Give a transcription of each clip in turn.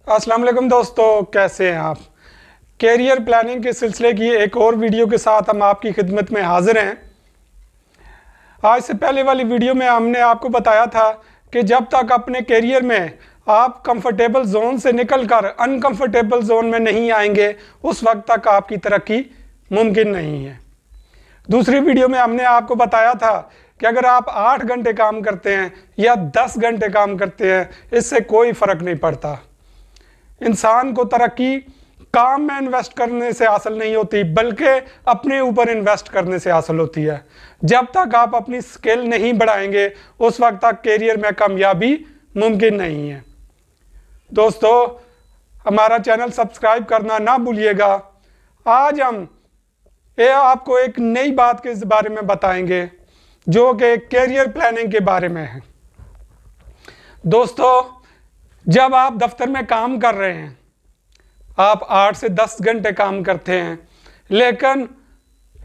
अस्सलाम वालेकुम दोस्तों, कैसे हैं आप। कैरियर प्लानिंग के सिलसिले की एक और वीडियो के साथ हम आपकी खिदमत में हाजिर हैं। आज से पहले वाली वीडियो में हमने आपको बताया था कि जब तक अपने कैरियर में आप कंफर्टेबल जोन से निकलकर अनकंफर्टेबल जोन में नहीं आएंगे उस वक्त तक आपकी तरक्की मुमकिन नहीं है। दूसरी वीडियो में हमने आपको बताया था कि अगर आप 8 घंटे काम करते हैं या 10 घंटे काम करते हैं, इससे कोई फ़र्क नहीं पड़ता। इंसान को तरक्की काम में इन्वेस्ट करने से हासिल नहीं होती, बल्कि अपने ऊपर इन्वेस्ट करने से हासिल होती है। जब तक आप अपनी स्किल नहीं बढ़ाएंगे उस वक्त तक कैरियर में कामयाबी मुमकिन नहीं है। दोस्तों, हमारा चैनल सब्सक्राइब करना ना भूलिएगा। आज हम आपको एक नई बात के बारे में बताएंगे जो कि कैरियर प्लानिंग के बारे में है। दोस्तों, जब आप दफ्तर में काम कर रहे हैं, आप 8 से 10 घंटे काम करते हैं, लेकिन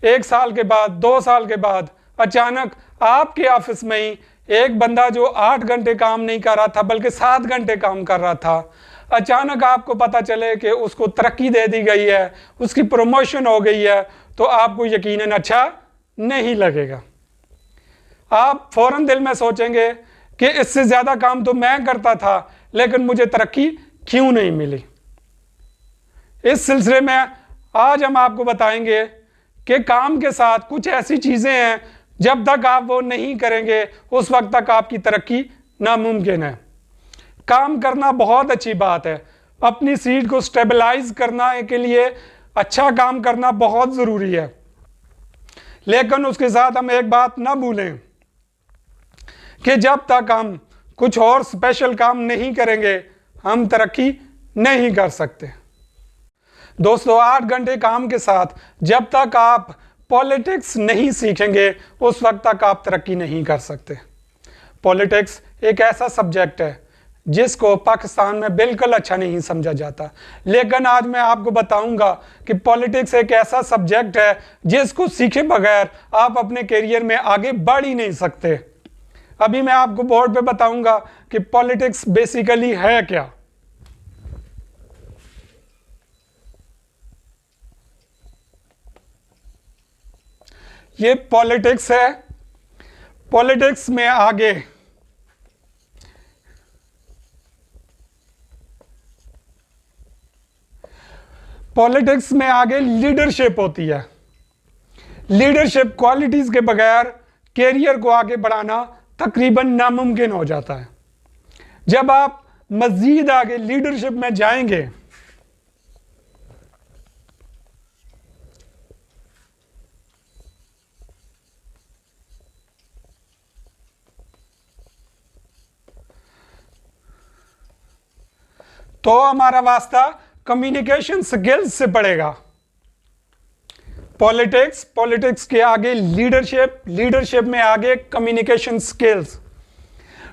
1 साल के बाद 2 साल के बाद अचानक आपके ऑफिस में ही एक बंदा जो 8 घंटे काम नहीं कर रहा था बल्कि 7 घंटे काम कर रहा था, अचानक आपको पता चले कि उसको तरक्की दे दी गई है, उसकी प्रमोशन हो गई है, तो आपको यकीनन अच्छा नहीं लगेगा। आप फौरन दिल में सोचेंगे कि इससे ज़्यादा काम तो मैं करता था लेकिन मुझे तरक्की क्यों नहीं मिली। इस सिलसिले में आज हम आपको बताएंगे कि काम के साथ कुछ ऐसी चीज़ें हैं जब तक आप वो नहीं करेंगे उस वक्त तक आपकी तरक्की नामुमकिन है। काम करना बहुत अच्छी बात है, अपनी सीट को स्टेबलाइज करने के लिए अच्छा काम करना बहुत ज़रूरी है, लेकिन उसके साथ हम एक बात ना भूलें कि जब तक हम कुछ और स्पेशल काम नहीं करेंगे हम तरक्की नहीं कर सकते। दोस्तों, 8 घंटे काम के साथ जब तक आप पॉलिटिक्स नहीं सीखेंगे उस वक्त तक आप तरक्की नहीं कर सकते। पॉलिटिक्स एक ऐसा सब्जेक्ट है जिसको पाकिस्तान में बिल्कुल अच्छा नहीं समझा जाता, लेकिन आज मैं आपको बताऊंगा कि पॉलिटिक्स एक ऐसा सब्जेक्ट है जिसको सीखे बगैर आप अपने करियर में आगे बढ़ ही नहीं सकते। अभी मैं आपको बोर्ड पे बताऊंगा कि पॉलिटिक्स बेसिकली है क्या। ये पॉलिटिक्स है। पॉलिटिक्स में आगे लीडरशिप होती है। लीडरशिप क्वालिटीज के बगैर कैरियर को आगे बढ़ाना तकरीबन नामुमकिन हो जाता है। जब आप मजीद आगे लीडरशिप में जाएंगे तो हमारा वास्ता कम्युनिकेशन स्किल्स से पड़ेगा। पॉलिटिक्स के आगे लीडरशिप में आगे कम्युनिकेशन स्किल्स।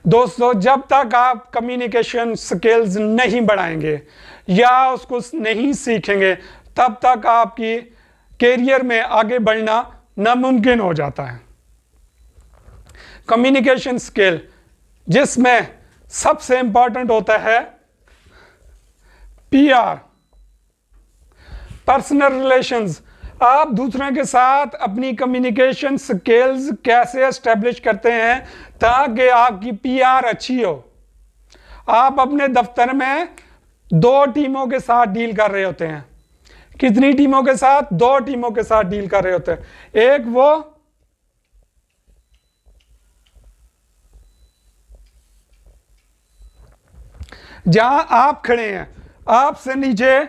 दोस्तों, जब तक आप कम्युनिकेशन स्किल्स नहीं बढ़ाएंगे या उसको नहीं सीखेंगे तब तक आपकी कैरियर में आगे बढ़ना नामुमकिन हो जाता है। कम्युनिकेशन स्किल जिसमें सबसे इंपॉर्टेंट होता है PR, पर्सनल रिलेशंस। आप दूसरों के साथ अपनी कम्युनिकेशन स्किल्स कैसे एस्टेब्लिश करते हैं ताकि आपकी PR अच्छी हो। आप अपने दफ्तर में 2 टीमों के साथ डील कर रहे होते हैं। कितनी टीमों के साथ? 2 टीमों के साथ डील कर रहे होते हैं। एक वो जहां आप खड़े हैं, आपसे नीचे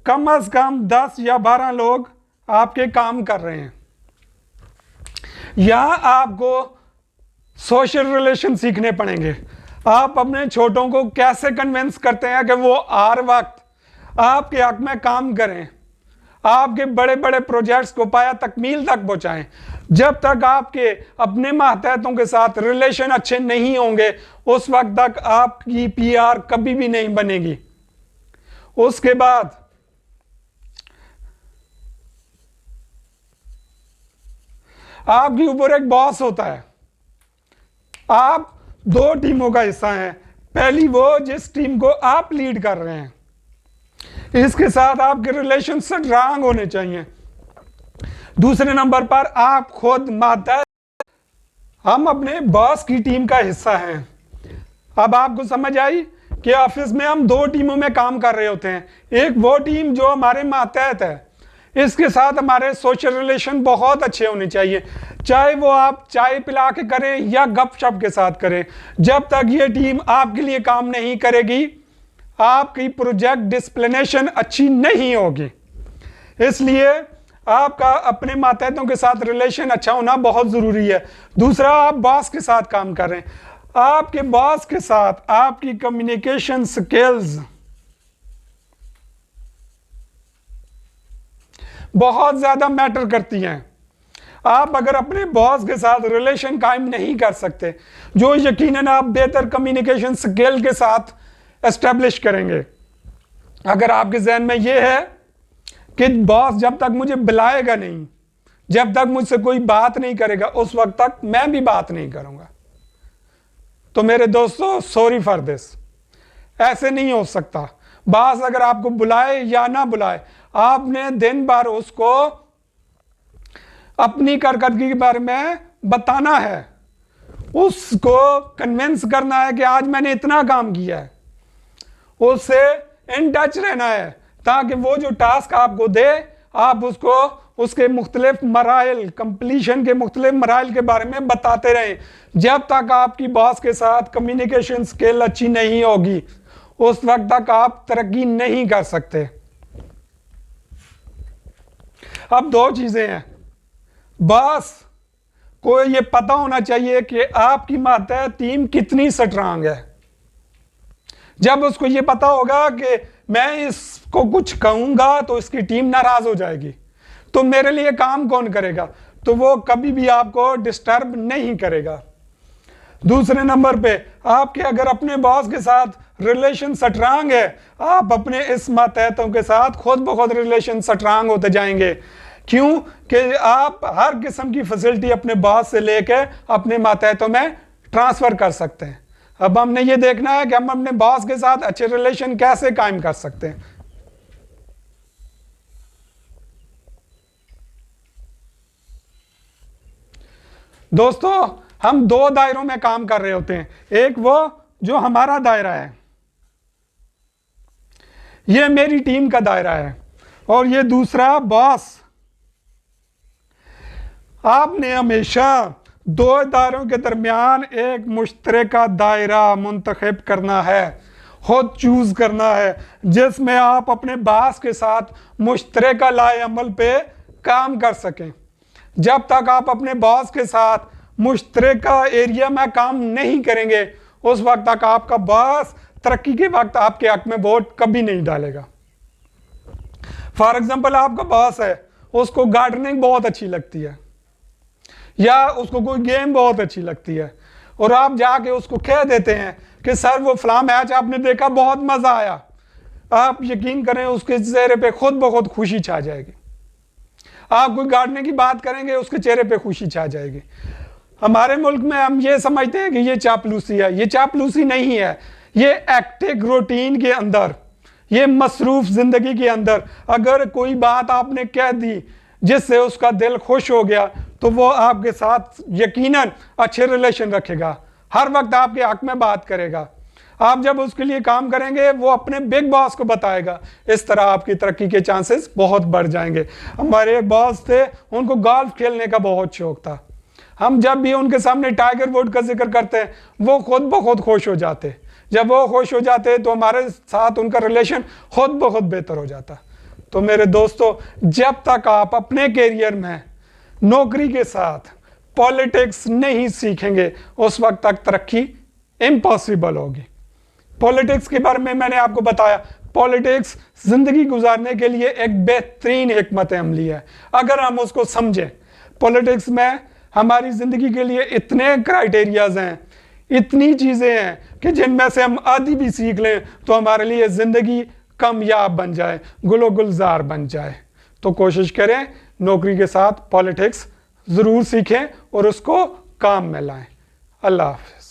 कम से कम 10 या 12 लोग आपके काम कर रहे हैं। यहां आपको सोशल रिलेशन सीखने पड़ेंगे। आप अपने छोटों को कैसे कन्विंस करते हैं कि वो हर वक्त आपके हक में काम करें, आपके बड़े बड़े प्रोजेक्ट्स को पाया तकमील तक पहुंचाएं। जब तक आपके अपने मातहतों के साथ रिलेशन अच्छे नहीं होंगे उस वक्त तक आपकी PR कभी भी नहीं बनेगी। उसके बाद आपके ऊपर एक बॉस होता है। आप 2 टीमों का हिस्सा हैं। पहली वो जिस टीम को आप लीड कर रहे हैं, इसके साथ आपके रिलेशन स्ट्रांग होने चाहिए। दूसरे नंबर पर आप खुद मातहत, हम अपने बॉस की टीम का हिस्सा हैं। अब आपको समझ आई कि ऑफिस में हम दो टीमों में काम कर रहे होते हैं। एक वो टीम जो हमारे मातहत है, इसके साथ हमारे सोशल रिलेशन बहुत अच्छे होने चाहिए, चाहे वो आप चाय पिला के करें या गपशप के साथ करें। जब तक ये टीम आपके लिए काम नहीं करेगी, आपकी प्रोजेक्ट डिस्प्लेनेशन अच्छी नहीं होगी। इसलिए आपका अपने मातहतों के साथ रिलेशन अच्छा होना बहुत ज़रूरी है। दूसरा, आप बॉस के साथ काम कर रहे हैं, आपके बॉस के साथ आपकी कम्युनिकेशन स्किल्स बहुत ज़्यादा मैटर करती हैं। आप अगर अपने बॉस के साथ रिलेशन कायम नहीं कर सकते, जो यकीनन आप बेहतर कम्युनिकेशन स्किल के साथ एस्टेब्लिश करेंगे। अगर आपके जहन में यह है कि बॉस जब तक मुझे बुलाएगा नहीं, जब तक मुझसे कोई बात नहीं करेगा, उस वक्त तक मैं भी बात नहीं करूंगा, तो मेरे दोस्तों सॉरी फॉर दिस, ऐसे नहीं हो सकता। बॉस अगर आपको बुलाए या ना बुलाए, आपने दिन भर उसको अपनी कारकर्दगी के बारे में बताना है, उसको कन्विंस करना है कि आज मैंने इतना काम किया है, उससे इन टच रहना है, ताकि वो जो टास्क आपको दे, आप उसको उसके मुख्तलिफ मराइल, कंप्लीशन के मुख्तलिफ मराइल के बारे में बताते रहें। जब तक आपकी बॉस के साथ कम्युनिकेशन स्किल अच्छी नहीं होगी, उस वक्त तक आप तरक्की नहीं कर सकते। अब दो चीजें हैं, बॉस को ये पता होना चाहिए कि आपकी मातहत टीम कितनी स्ट्रांग है। जब उसको ये पता होगा कि मैं इसको कुछ कहूंगा तो इसकी टीम नाराज हो जाएगी, तो मेरे लिए काम कौन करेगा, तो वो कभी भी आपको डिस्टर्ब नहीं करेगा। दूसरे नंबर पे, आपके अगर अपने बॉस के साथ रिलेशन स्ट्रांग है, आप अपने इस मातहतों के साथ खुद ब खुद रिलेशन स्ट्रांग होते जाएंगे। क्यों कि आप हर किस्म की फैसिलिटी अपने बॉस से लेके अपने मातहतों में ट्रांसफर कर सकते हैं। अब हमने ये देखना है कि हम अपने बॉस के साथ अच्छे रिलेशन कैसे कायम कर सकते हैं। दोस्तों, हम दो दायरों में काम कर रहे होते हैं। एक वो जो हमारा दायरा है, ये मेरी टीम का दायरा है, और ये दूसरा बॉस। आपने हमेशा दो दायरों के दरमियान एक मुश्तरका दायरा मुंतखब करना है, खुद चूज करना है, जिसमें आप अपने बॉस के साथ मुश्तरका लाए अमल पे काम कर सकें। जब तक आप अपने बॉस के साथ मुश्तरका एरिया में काम नहीं करेंगे, उस वक्त तक आपका बॉस तरक्की के वक्त आपके हक में वोट कभी नहीं डालेगा। फॉर एग्जाम्पल, आपका बॉस है, उसको गार्डनिंग बहुत अच्छी लगती है, या उसको कोई गेम बहुत अच्छी लगती है, और आप जाके उसको कह देते हैं कि सर वो फलां मैच आपने देखा, बहुत मजा आया, आप यकीन करें उसके चेहरे पे खुद ब खुद खुशी छा जाएगी। आप कोई गार्डनिंग की बात करेंगे, उसके चेहरे पे खुशी छा जाएगी। हमारे मुल्क में हम ये समझते हैं कि ये चापलूसी है, ये चापलूसी नहीं है, ये एक्टिव रूटीन के अंदर, ये मसरूफ जिंदगी के अंदर अगर कोई बात आपने कह दी जिससे उसका दिल खुश हो गया, तो वो आपके साथ यकीनन अच्छे रिलेशन रखेगा, हर वक्त आपके हक में बात करेगा। आप जब उसके लिए काम करेंगे, वो अपने बिग बॉस को बताएगा, इस तरह आपकी तरक्की के चांसेस बहुत बढ़ जाएंगे। हमारे एक बॉस थे, उनको गोल्फ खेलने का बहुत शौक था। हम जब भी उनके सामने टाइगर वुड का जिक्र करते हैं, वो खुद ब खुद खुश हो जाते। जब वो खुश हो जाते तो हमारे साथ उनका रिलेशन खुद ब खुद बेहतर हो जाता। तो मेरे दोस्तों, जब तक आप अपने कैरियर में नौकरी के साथ पॉलिटिक्स नहीं सीखेंगे, उस वक्त तक तरक्की इम्पॉसिबल होगी। पॉलिटिक्स के बारे में मैंने आपको बताया, पॉलिटिक्स जिंदगी गुजारने के लिए एक बेहतरीन हिकमत अमली है, अगर हम उसको समझें। पॉलिटिक्स में हमारी जिंदगी के लिए इतने क्राइटेरियाज हैं, इतनी चीजें हैं कि जिनमें से हम आधी भी सीख लें तो हमारे लिए जिंदगी कामयाब बन जाए, गुलो गुलजार बन जाए। तो कोशिश करें नौकरी के साथ पॉलिटिक्स जरूर सीखें और उसको काम में लाएं। अल्लाह हाफ़िज़।